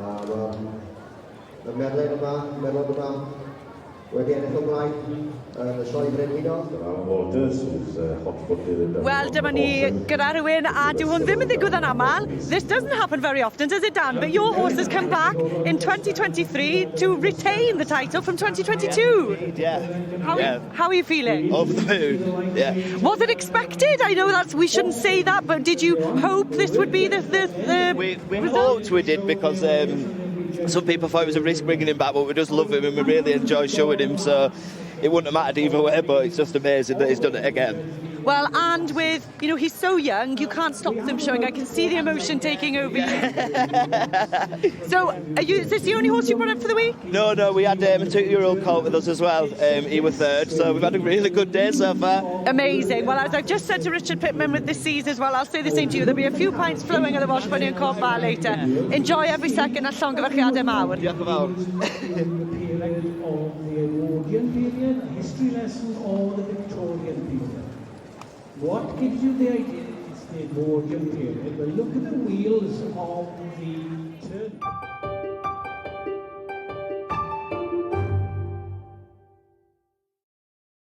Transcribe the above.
Y Merlod yma, wedi ennill o blaen yn y Sioe Frenhino. Wel, dyma ni gyda rhywun, a dyw hwn ddim yn ddigwydd yn aml. This doesn't happen very often, does it, Dan? But your horse has come back in 2023 to retain the title from 2022. Yeah. How are you feeling? Over the moon, yeah. Was it expected? I know we shouldn't say that, but did you hope this would be the We result? hoped we did, because some people thought it was a risk bringing him back, but we just love him and we really enjoy showing him, so it wouldn't have mattered either way, but it's just amazing that he's done it again. Well, and with, he's so young, you can't stop them showing. I can see the emotion taking over you. So, is this the only horse you brought up for the week? No, we had a 2-year-old colt with us as well. He was third, so we've had a really good day so far. Amazing. Well, as I've just said to Richard Pittman with this season as well, I'll say the same to you. There'll be a few pints flowing at the Welsh Pony and Court Bar later. Enjoy every second at llongyfarchiadau mawr. Diolch yn fawr. Period of the Edwardian period, a history lesson, or the Victorian period. What gives you the idea it's the Edwardian period? Well, look at the wheels of the turn.